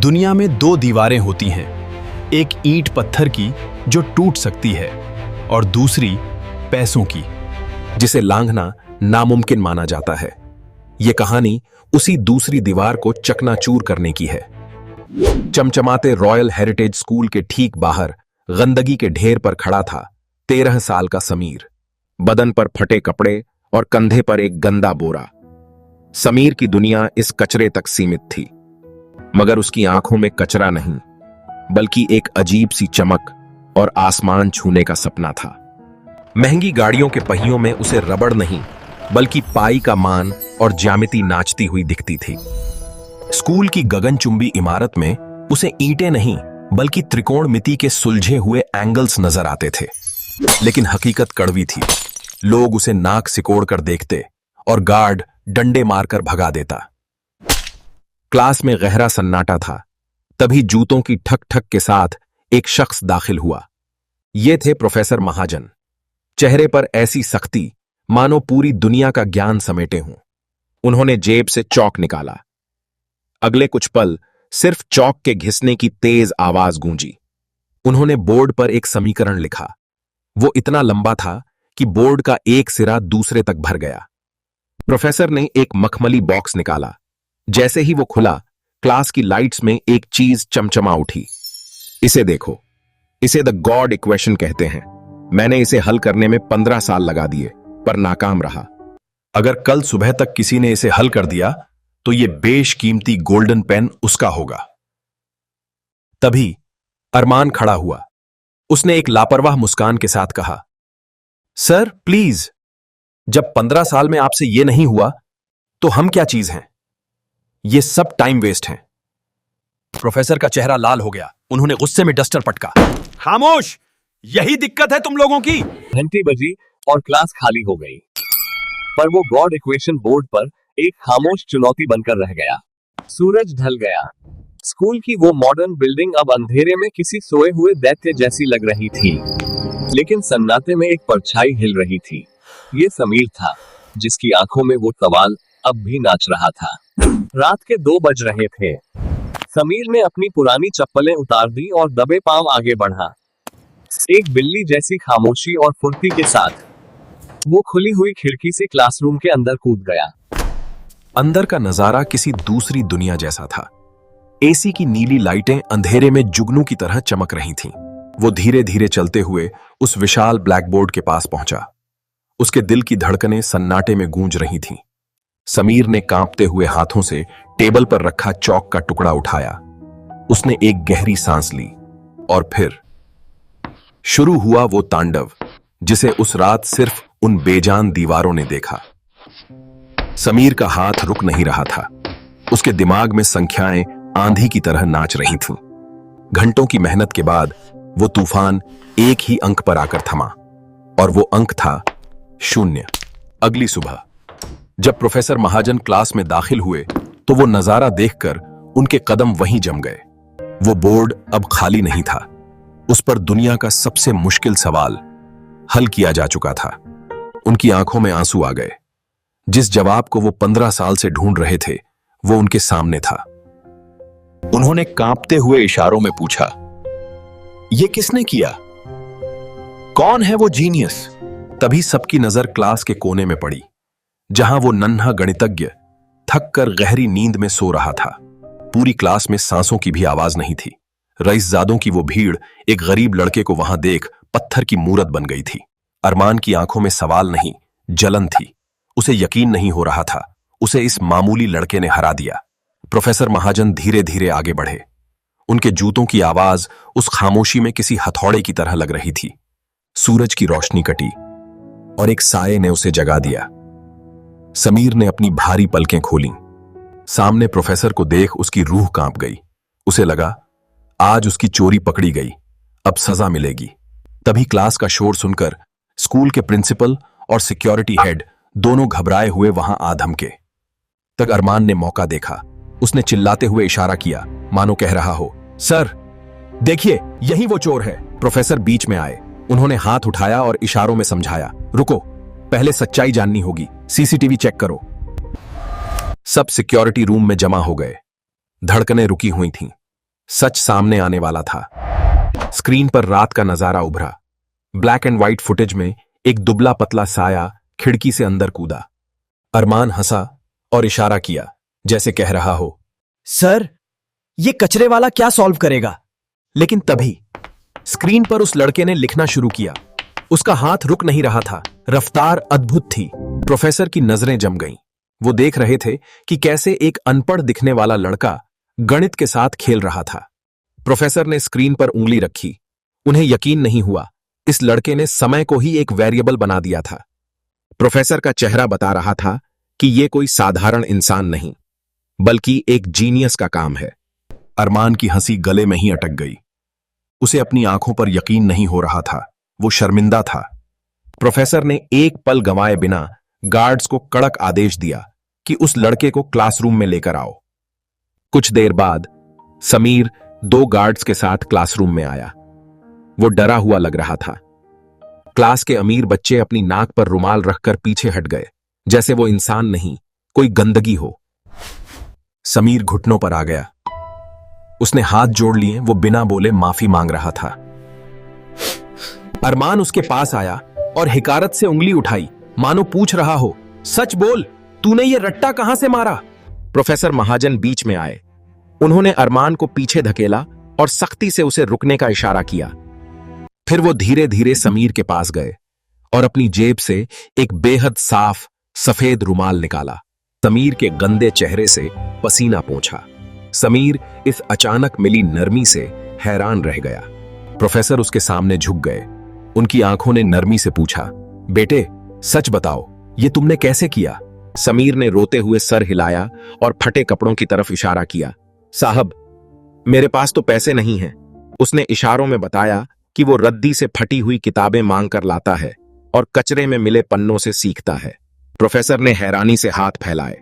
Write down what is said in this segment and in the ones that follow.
दुनिया में दो दीवारें होती हैं, एक ईंट पत्थर की जो टूट सकती है और दूसरी पैसों की जिसे लांघना नामुमकिन माना जाता है। यह कहानी उसी दूसरी दीवार को चकनाचूर करने की है। चमचमाते रॉयल हेरिटेज स्कूल के ठीक बाहर गंदगी के ढेर पर खड़ा था 13 साल का समीर। बदन पर फटे कपड़े और कंधे पर एक गंदा बोरा। समीर की दुनिया इस कचरे तक सीमित थी, मगर उसकी आंखों में कचरा नहीं बल्कि एक अजीब सी चमक और आसमान छूने का सपना था। महंगी गाड़ियों के पहियों में उसे रबड़ नहीं बल्कि पाई का मान और ज्यामिति नाचती हुई दिखती थी। स्कूल की गगनचुंबी इमारत में उसे ईंटें नहीं बल्कि त्रिकोणमिति के सुलझे हुए एंगल्स नजर आते थे। लेकिन हकीकत कड़वी थी। लोग उसे नाक सिकोड़ कर देखते और गार्ड डंडे मारकर भगा देता। क्लास में गहरा सन्नाटा था। तभी जूतों की ठक ठक के साथ एक शख्स दाखिल हुआ। ये थे प्रोफेसर महाजन। चेहरे पर ऐसी सख्ती मानो पूरी दुनिया का ज्ञान समेटे हों। उन्होंने जेब से चौक निकाला। अगले कुछ पल सिर्फ चौक के घिसने की तेज आवाज गूंजी। उन्होंने बोर्ड पर एक समीकरण लिखा। वो इतना लंबा था कि बोर्ड का एक सिरा दूसरे तक भर गया। प्रोफेसर ने एक मखमली बॉक्स निकाला। जैसे ही वो खुला, क्लास की लाइट्स में एक चीज चमचमा उठी। इसे देखो, इसे द गॉड इक्वेशन कहते हैं। मैंने इसे हल करने में 15 साल लगा दिए पर नाकाम रहा। अगर कल सुबह तक किसी ने इसे हल कर दिया तो ये बेशकीमती गोल्डन पेन उसका होगा। तभी अरमान खड़ा हुआ। उसने एक लापरवाह मुस्कान के साथ कहा, सर प्लीज, जब 15 साल में आपसे यह नहीं हुआ तो हम क्या चीज हैं? ये सब टाइम वेस्ट है। प्रोफेसर का चेहरा लाल हो गया। उन्होंने गुस्से में डस्टर पटका। खामोश, यही दिक्कत है तुम लोगों की। घंटी बजी और क्लास खाली हो गई, पर वो गॉड इक्वेशन बोर्ड पर एक खामोश चुनौती बनकर रह गया। सूरज ढल गया। स्कूल की वो मॉडर्न बिल्डिंग अब अंधेरे में किसी सोए हुए दैत्य जैसी लग रही थी, लेकिन सन्नाटे में एक परछाई हिल रही थी। ये समीर था, जिसकी आंखों में वो सवाल अब भी नाच रहा था। रात के 2 बज रहे थे। समीर ने अपनी पुरानी चप्पलें उतार दी और दबे पांव आगे बढ़ा। एक बिल्ली जैसी खामोशी और फुर्ती के साथ वो खुली हुई खिड़की से क्लासरूम के अंदर कूद गया। अंदर का नजारा किसी दूसरी दुनिया जैसा था। एसी की नीली लाइटें अंधेरे में जुगनू की तरह चमक रही थीं। वो धीरे धीरे चलते हुए उस विशाल ब्लैकबोर्ड के पास पहुंचा। उसके दिल की धड़कनें सन्नाटे में गूंज रही थीं। समीर ने कांपते हुए हाथों से टेबल पर रखा चौक का टुकड़ा उठाया। उसने एक गहरी सांस ली और फिर शुरू हुआ वो तांडव जिसे उस रात सिर्फ उन बेजान दीवारों ने देखा। समीर का हाथ रुक नहीं रहा था। उसके दिमाग में संख्याएं आंधी की तरह नाच रही थीं। घंटों की मेहनत के बाद वो तूफान एक ही अंक पर आकर थमा, और वो अंक था 0। अगली सुबह जब प्रोफेसर महाजन क्लास में दाखिल हुए तो वो नजारा देखकर उनके कदम वहीं जम गए। वो बोर्ड अब खाली नहीं था। उस पर दुनिया का सबसे मुश्किल सवाल हल किया जा चुका था। उनकी आंखों में आंसू आ गए। जिस जवाब को वो 15 साल से ढूंढ रहे थे वो उनके सामने था। उन्होंने कांपते हुए इशारों में पूछा, ये किसने किया? कौन है वो जीनियस? तभी सबकी नजर क्लास के कोने में पड़ी, जहां वो नन्हा गणितज्ञ थककर गहरी नींद में सो रहा था। पूरी क्लास में सांसों की भी आवाज नहीं थी। रईसजादों की वो भीड़ एक गरीब लड़के को वहां देख पत्थर की मूरत बन गई थी। अरमान की आंखों में सवाल नहीं, जलन थी। उसे यकीन नहीं हो रहा था उसे इस मामूली लड़के ने हरा दिया। प्रोफेसर महाजन धीरे धीरे आगे बढ़े। उनके जूतों की आवाज उस खामोशी में किसी हथौड़े की तरह लग रही थी। सूरज की रोशनी कटी और एक साये ने उसे जगा दिया। समीर ने अपनी भारी पलकें खोलीं। सामने प्रोफेसर को देख उसकी रूह कांप गई। उसे लगा आज उसकी चोरी पकड़ी गई, अब सजा मिलेगी। तभी क्लास का शोर सुनकर स्कूल के प्रिंसिपल और सिक्योरिटी हेड दोनों घबराए हुए वहां आ धमके। तक अरमान ने मौका देखा। उसने चिल्लाते हुए इशारा किया, मानो कह रहा हो, सर देखिए यही वो चोर है। प्रोफेसर बीच में आए। उन्होंने हाथ उठाया और इशारों में समझाया, रुको, पहले सच्चाई जाननी होगी, सीसीटीवी चेक करो। सब सिक्योरिटी रूम में जमा हो गए। धड़कनें रुकी हुई थीं। सच सामने आने वाला था। स्क्रीन पर रात का नजारा उभरा। ब्लैक एंड व्हाइट फुटेज में एक दुबला पतला साया खिड़की से अंदर कूदा। अरमान हंसा और इशारा किया, जैसे कह रहा हो, सर, ये कचरे वाला क्या सॉल्व करेगा? लेकिन तभी स्क्रीन पर उस लड़के ने लिखना शुरू किया। उसका हाथ रुक नहीं रहा था, रफ्तार अद्भुत थी। प्रोफेसर की नजरें जम गईं। वो देख रहे थे कि कैसे एक अनपढ़ दिखने वाला लड़का गणित के साथ खेल रहा था। प्रोफेसर ने स्क्रीन पर उंगली रखी। उन्हें यकीन नहीं हुआ, इस लड़के ने समय को ही एक वेरिएबल बना दिया था। प्रोफेसर का चेहरा बता रहा था कि यह कोई साधारण इंसान नहीं, बल्कि एक जीनियस का काम है। अरमान की हंसी गले में ही अटक गई। उसे अपनी आंखों पर यकीन नहीं हो रहा था। वो शर्मिंदा था। प्रोफेसर ने एक पल गंवाए बिना गार्ड्स को कड़क आदेश दिया कि उस लड़के को क्लासरूम में लेकर आओ। कुछ देर बाद समीर 2 गार्ड्स के साथ क्लासरूम में आया। वो डरा हुआ लग रहा था। क्लास के अमीर बच्चे अपनी नाक पर रुमाल रखकर पीछे हट गए, जैसे वो इंसान नहीं, कोई गंदगी हो। समीर घुटनों पर आ गया। उसने हाथ जोड़ लिए। वो बिना बोले माफी मांग रहा था। अरमान उसके पास आया और हिकारत से उंगली उठाई, मानो पूछ रहा हो, सच बोल, तूने ये रट्टा कहां से मारा? प्रोफेसर महाजन बीच में आए। उन्होंने अरमान को पीछे धकेला और सख्ती से उसे रुकने का इशारा किया। फिर वो धीरे धीरे समीर के पास गए और अपनी जेब से एक बेहद साफ सफेद रुमाल निकाला। समीर के गंदे चेहरे से पसीना पोंछा। समीर इस अचानक मिली नरमी से हैरान रह गया। प्रोफेसर उसके सामने झुक गए। उनकी आंखों ने नरमी से पूछा, बेटे, सच बताओ, ये तुमने कैसे किया? समीर ने रोते हुए सर हिलाया और फटे कपड़ों की तरफ इशारा किया। साहब, मेरे पास तो पैसे नहीं हैं। उसने इशारों में बताया कि वो रद्दी से फटी हुई किताबें मांग कर लाता है और कचरे में मिले पन्नों से सीखता है। प्रोफेसर ने हैरानी से हाथ फैलाए।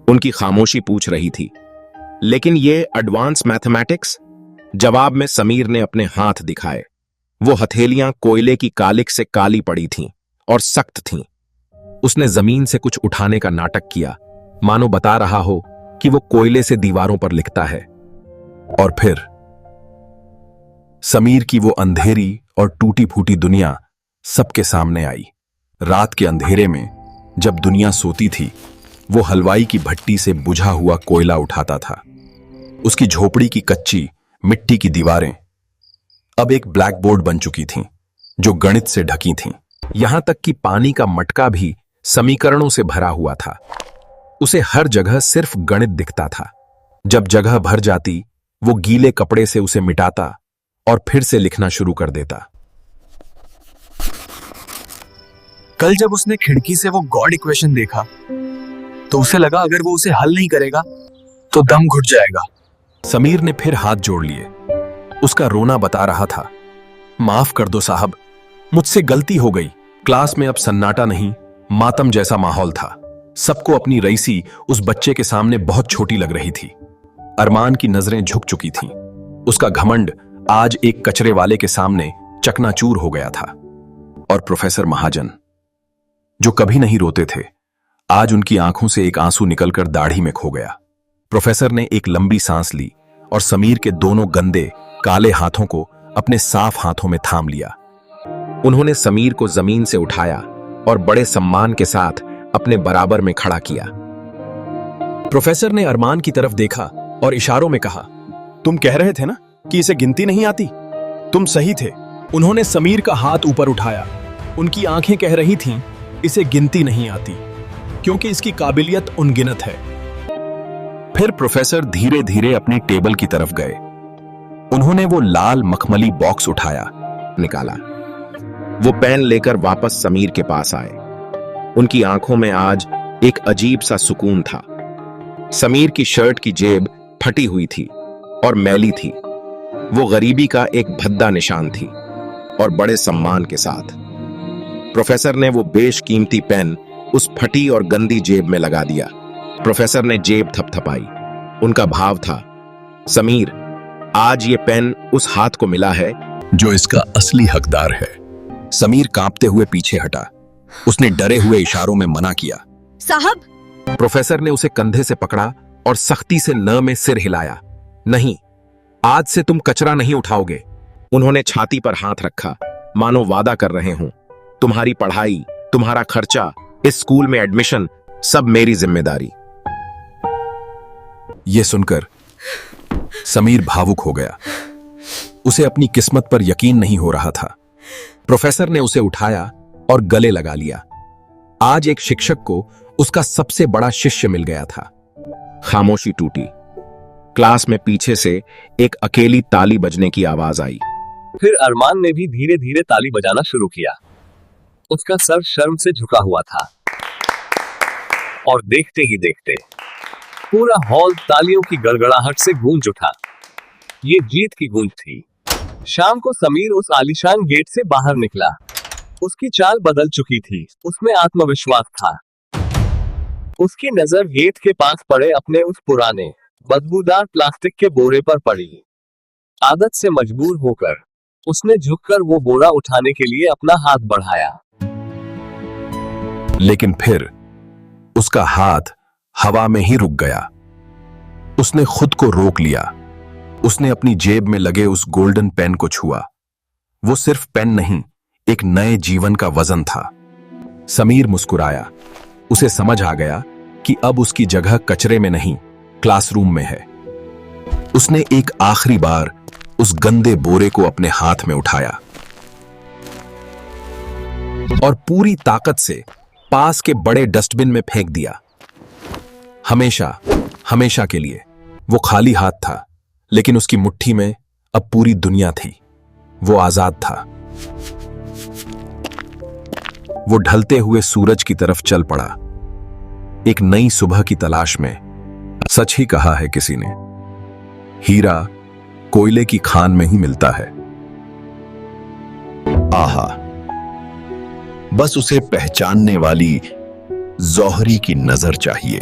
उनकी खामोशी पूछ रही थी, लेकिन ये एडवांस मैथमेटिक्स? जवाब में समीर ने अपने हाथ दिखाए। वो हथेलियां कोयले की कालिक से काली पड़ी थीं और सख्त थीं। उसने जमीन से कुछ उठाने का नाटक किया, मानो बता रहा हो कि वो कोयले से दीवारों पर लिखता है। और फिर समीर की वो अंधेरी और टूटी फूटी दुनिया सबके सामने आई। रात के अंधेरे में जब दुनिया सोती थी, वो हलवाई की भट्टी से बुझा हुआ कोयला उठाता था। उसकी झोपड़ी की कच्ची मिट्टी की दीवारें अब एक ब्लैक बोर्ड बन चुकी थीं, जो गणित से ढकी थीं। यहां तक कि पानी का मटका भी समीकरणों से भरा हुआ था। उसे हर जगह सिर्फ गणित दिखता था। जब जगह भर जाती, वो गीले कपड़े से उसे मिटाता और फिर से लिखना शुरू कर देता। कल जब उसने खिड़की से वो गॉड इक्वेशन देखा, तो उसे लगा अगर वो उसे हल नहीं करेगा तो दम घुट जाएगा। समीर ने फिर हाथ जोड़ लिए। उसका रोना बता रहा था, माफ कर दो साहब, मुझसे गलती हो गई। क्लास में अब सन्नाटा नहीं, मातम जैसा माहौल था। सबको अपनी रईसी उस बच्चे के सामने बहुत छोटी लग रही थी। अरमान की नजरें झुक चुकी थीं। उसका घमंड आज एक कचरे वाले के सामने चकनाचूर हो गया था। और प्रोफेसर महाजन, जो कभी नहीं रोते थे, आज उनकी आंखों से एक आंसू निकलकर दाढ़ी में खो गया। प्रोफेसर ने एक लंबी सांस ली और समीर के दोनों गंदे काले हाथों को अपने साफ हाथों में थाम लिया। उन्होंने समीर को जमीन से उठाया और बड़े सम्मान के साथ अपने बराबर में खड़ा किया। प्रोफेसर ने अरमान की तरफ देखा और इशारों में कहा, तुम कह रहे थे ना कि इसे गिनती नहीं आती? तुम सही थे। उन्होंने समीर का हाथ ऊपर उठाया। उनकी आंखें कह रही थीं, इसे गिनती नहीं आती, क्योंकि इसकी काबिलियत अनगिनत है। फिर प्रोफेसर धीरे धीरे अपनी टेबल की तरफ गए। उन्होंने वो लाल मखमली बॉक्स उठाया, निकाला। वो पेन लेकर वापस समीर के पास आए। उनकी आंखों में आज एक अजीब सा सुकून था। समीर की शर्ट की जेब फटी हुई थी और मैली थी। वो गरीबी का एक भद्दा निशान थी और बड़े सम्मान के साथ। प्रोफेसर ने वो बेशकीमती पेन उस फटी और गंदी जेब में लगा दिया। प्रोफेसर ने जेब थपथपाई। उनका भाव था, समीर, आज ये पेन उस हाथ को मिला है जो इसका असली हकदार है। समीर कांपते हुए पीछे हटा। उसने डरे हुए इशारों में मना किया। साहब! प्रोफेसर ने उसे कंधे से पकड़ा और सख्ती से न में सिर हिलाया। नहीं, आज से तुम कचरा नहीं उठाओगे। उन्होंने छाती पर हाथ रखा, मानो वादा कर रहे हों। तुम्हारी पढ़ाई, तुम्हारा खर्चा, इस स्कूल में एडमिशन, सब मेरी जिम्मेदारी। यह सुनकर समीर भावुक हो गया। उसे अपनी किस्मत पर यकीन नहीं हो रहा था। प्रोफेसर ने उसे उठाया और गले लगा लिया। आज एक शिक्षक को उसका सबसे बड़ा शिष्य मिल गया था। खामोशी टूटी। क्लास में पीछे से एक अकेली ताली बजने की आवाज आई। फिर अरमान ने भी धीरे धीरे ताली बजाना शुरू किया। उसका सर शर्म से झुका हुआ था और देखते ही देखते पूरा हॉल तालियों की गड़गड़ाहट से गूंज उठा। ये जीत की गूंज थी। शाम को समीर उस आलीशान गेट से बाहर निकला। उसकी चाल बदल चुकी थी। उसमें आत्मविश्वास था। उसकी नजर गेट के पास पड़े अपने उस पुराने बदबूदार प्लास्टिक के बोरे पर पड़ी। आदत से मजबूर होकर उसने झुककर वो बोरा उठाने के लिए अपना हाथ बढ़ाया। लेकिन फिर उसका हाथ हवा में ही रुक गया। उसने खुद को रोक लिया। उसने अपनी जेब में लगे उस गोल्डन पेन को छुआ। वो सिर्फ पेन नहीं, एक नए जीवन का वजन था। समीर मुस्कुराया। उसे समझ आ गया कि अब उसकी जगह कचरे में नहीं, क्लासरूम में है। उसने एक आखिरी बार उस गंदे बोरे को अपने हाथ में उठाया और पूरी ताकत से पास के बड़े डस्टबिन में फेंक दिया। हमेशा हमेशा के लिए वो खाली हाथ था, लेकिन उसकी मुट्ठी में अब पूरी दुनिया थी। वो आजाद था। वो ढलते हुए सूरज की तरफ चल पड़ा, एक नई सुबह की तलाश में। सच ही कहा है किसी ने, हीरा कोयले की खान में ही मिलता है। आहा, बस उसे पहचानने वाली जौहरी की नजर चाहिए।